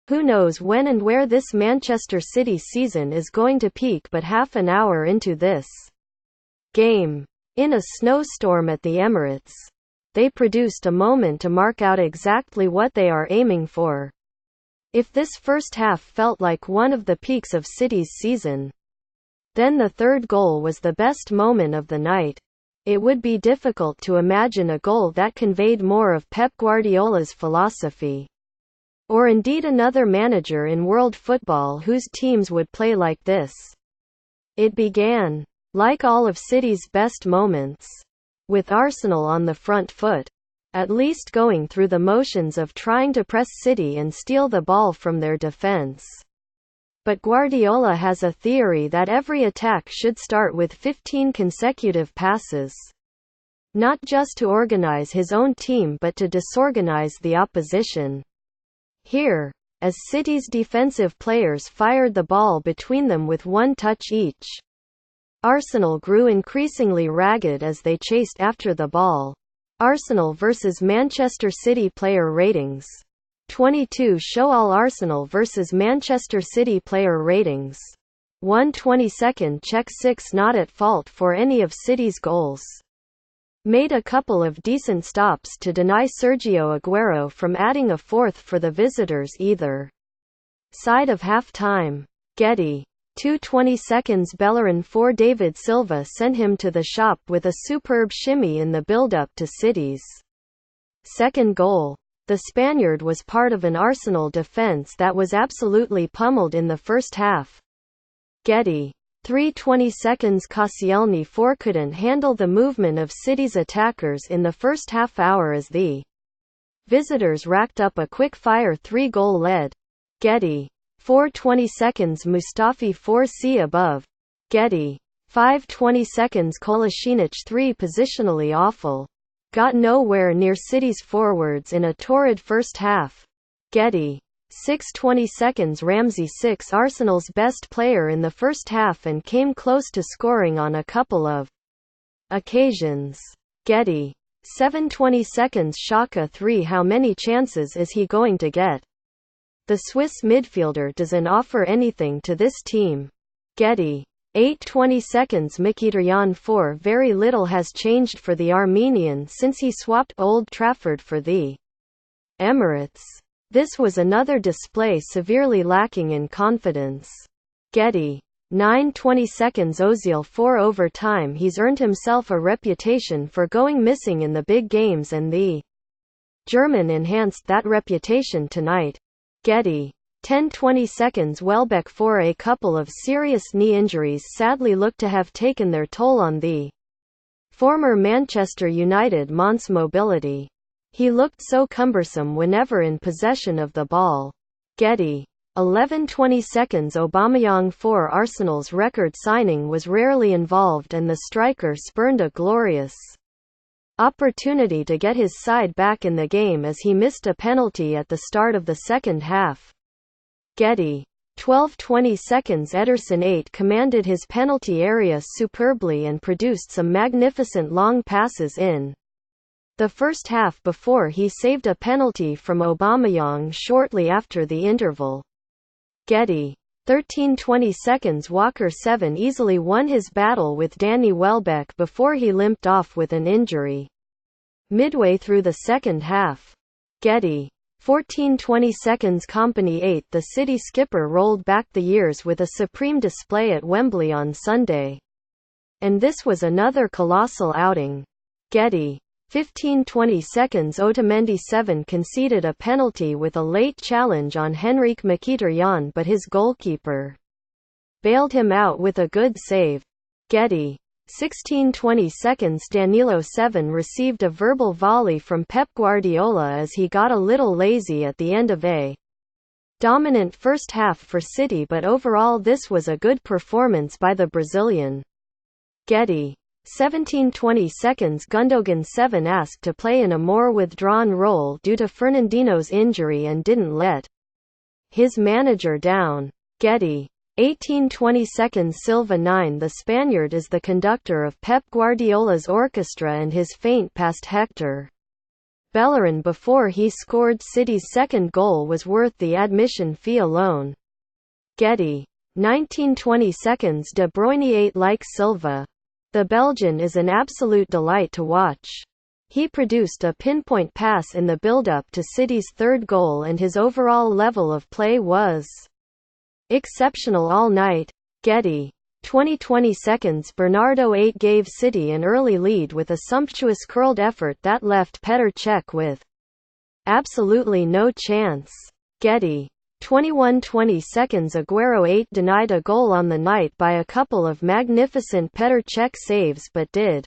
Who knows when and where this Manchester City season is going to peak, but half an hour into this game, in a snowstorm at the Emirates, they produced a moment to mark out exactly what they are aiming for. If this first half felt like one of the peaks of City's season, then the third goal was the best moment of the night. It would be difficult to imagine a goal that conveyed more of Pep Guardiola's philosophy, or indeed another manager in world football whose teams would play like this. It began, like all of City's best moments, with Arsenal on the front foot, at least going through the motions of trying to press City and steal the ball from their defense. But Guardiola has a theory that every attack should start with 15 consecutive passes, not just to organize his own team but to disorganize the opposition. Here, as City's defensive players fired the ball between them with one touch each, Arsenal grew increasingly ragged as they chased after the ball. Arsenal vs Manchester City player ratings. 22 show all Arsenal vs Manchester City player ratings. 1/22 check 6 not at fault for any of City's goals. Made a couple of decent stops to deny Sergio Aguero from adding a fourth for the visitors either side of half-time. Getty. 2/20 Bellerin for David Silva sent him to the shop with a superb shimmy in the build-up to City's second goal. The Spaniard was part of an Arsenal defence that was absolutely pummeled in the first half. Getty. 3/20 Koscielny couldn't handle the movement of City's attackers in the first half hour as the visitors racked up a quick-fire 3-goal lead. Getty. 4/20 Mustafi 4C above. Getty. 5/20 Kolasinac 3 positionally awful. Got nowhere near City's forwards in a torrid first half. Getty. 6/20 Ramsey 6 Arsenal's best player in the first half and came close to scoring on a couple of occasions. Getty. 7/20 Xhaka 3 How many chances is he going to get? The Swiss midfielder doesn't offer anything to this team. Getty. 8/20 Mkhitaryan 4 Very little has changed for the Armenian since he swapped Old Trafford for the Emirates. This was another display severely lacking in confidence. Getty. 9/20 Ozil 4 Over time he's earned himself a reputation for going missing in the big games and the German enhanced that reputation tonight. Getty. 10/20 Welbeck 4 A couple of serious knee injuries sadly look to have taken their toll on the former Manchester United Mons mobility. He looked so cumbersome whenever in possession of the ball. Getty. 11/20 Aubameyang 4 Arsenal's record signing was rarely involved and the striker spurned a glorious opportunity to get his side back in the game as he missed a penalty at the start of the second half. Getty. 12/20 Ederson 8 commanded his penalty area superbly and produced some magnificent long passes in the first half before he saved a penalty from Aubameyang shortly after the interval. Getty. 13/20 Walker 7 easily won his battle with Danny Welbeck before he limped off with an injury midway through the second half. Getty. 14/20 Company 8 The City skipper rolled back the years with a supreme display at Wembley on Sunday. And this was another colossal outing. Getty. 15/20 Otamendi 7 conceded a penalty with a late challenge on Henrikh Mkhitaryan but his goalkeeper bailed him out with a good save. Getty. 16/20 Danilo 7 received a verbal volley from Pep Guardiola as he got a little lazy at the end of a dominant first half for City, but overall this was a good performance by the Brazilian. Getty. 17/20 Gundogan 7 asked to play in a more withdrawn role due to Fernandinho's injury and didn't let his manager down. Getty. 18:20 Silva 9. The Spaniard is the conductor of Pep Guardiola's orchestra, and his feint past Hector Bellerin before he scored City's second goal was worth the admission fee alone. Getty. 19:20 De Bruyne 8. Like Silva, the Belgian is an absolute delight to watch. He produced a pinpoint pass in the build-up to City's third goal, and his overall level of play was exceptional all night. Getty. 20:20 Bernardo 8 gave City an early lead with a sumptuous curled effort that left Petr Cech with absolutely no chance. Getty. 21:20 Aguero 8 denied a goal on the night by a couple of magnificent Petr Cech saves but did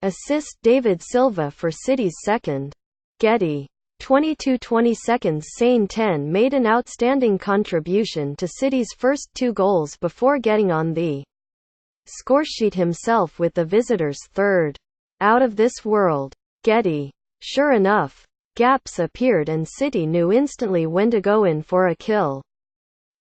assist David Silva for City's second. Getty. 22:20 Sane 10 made an outstanding contribution to City's first two goals before getting on the scoresheet himself with the visitors' third. Out of this world. Getty. Sure enough, gaps appeared and City knew instantly when to go in for a kill.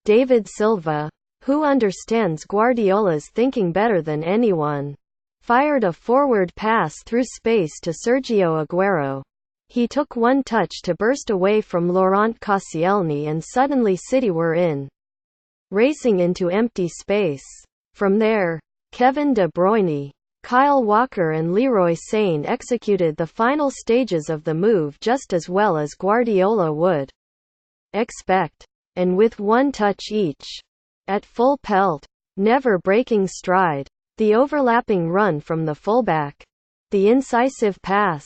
David Silva, who understands Guardiola's thinking better than anyone, fired a forward pass through space to Sergio Aguero. He took one touch to burst away from Laurent Koscielny, and suddenly City were in, racing into empty space. From there, Kevin De Bruyne, Kyle Walker and Leroy Sane executed the final stages of the move just as well as Guardiola would expect, and with one touch each. At full pelt, never breaking stride, the overlapping run from the fullback, the incisive pass,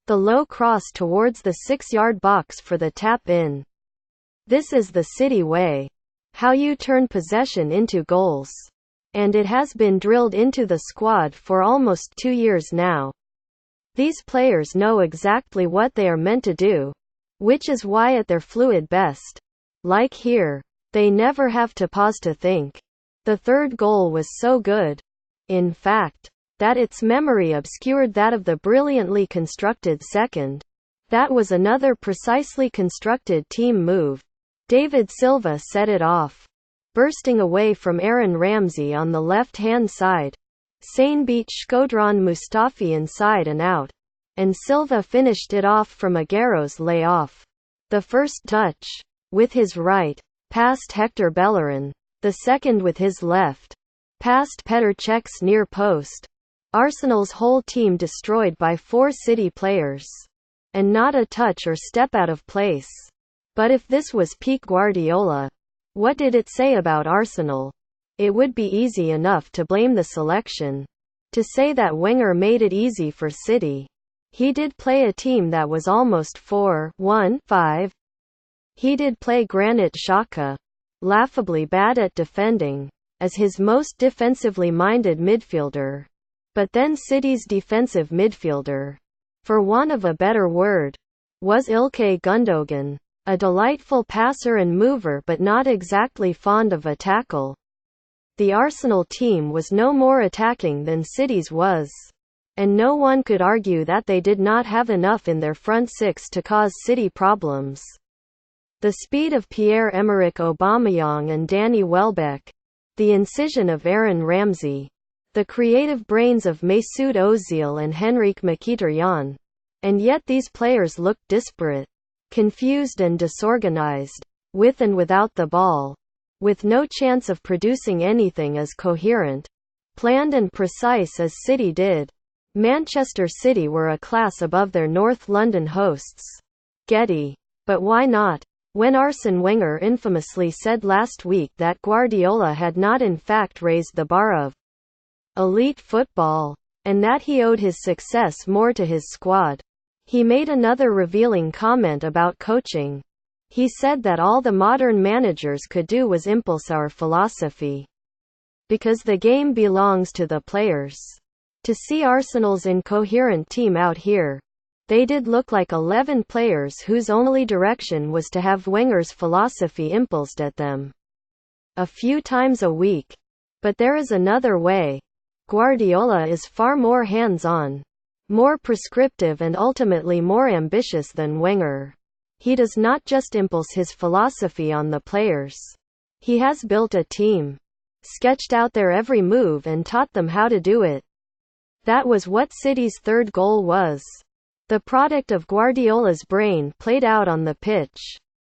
the low cross towards the 6-yard box for the tap-in. This is the City way. How you turn possession into goals. And it has been drilled into the squad for almost 2 years now. These players know exactly what they are meant to do, which is why at their fluid best, like here, they never have to pause to think. The third goal was so good, in fact, that its memory obscured that of the brilliantly constructed second. That was another precisely constructed team move. David Silva set it off, bursting away from Aaron Ramsey on the left-hand side. Sane beat Shkodran Mustafi inside and out, and Silva finished it off from Aguero's lay-off. The first touch, with his right, past Hector Bellerin. The second with his left, past Petr Cech's near post. Arsenal's whole team destroyed by 4 City players. And not a touch or step out of place. But if this was peak Guardiola, what did it say about Arsenal? It would be easy enough to blame the selection. To say that Wenger made it easy for City. He did play a team that was almost 4-1-5. He did play Granit Xhaka, laughably bad at defending, as his most defensively minded midfielder. But then City's defensive midfielder, for want of a better word, was Ilkay Gundogan, a delightful passer and mover but not exactly fond of a tackle. The Arsenal team was no more attacking than City's was, and no one could argue that they did not have enough in their front six to cause City problems. The speed of Pierre-Emerick Aubameyang and Danny Welbeck, the incision of Aaron Ramsey, the creative brains of Mesut Ozil and Henrikh Mkhitaryan. And yet these players looked disparate, confused and disorganized, with and without the ball, with no chance of producing anything as coherent, planned and precise as City did. Manchester City were a class above their North London hosts. Getty. But why not? When Arsene Wenger infamously said last week that Guardiola had not in fact raised the bar of elite football, and that he owed his success more to his squad, he made another revealing comment about coaching. He said that all the modern managers could do was impulse our philosophy. Because the game belongs to the players. To see Arsenal's incoherent team out here, they did look like 11 players whose only direction was to have Wenger's philosophy impulsed at them a few times a week. But there is another way. Guardiola is far more hands-on, more prescriptive and ultimately more ambitious than Wenger. He does not just impulse his philosophy on the players. He has built a team, sketched out their every move and taught them how to do it. That was what City's third goal was. The product of Guardiola's brain played out on the pitch.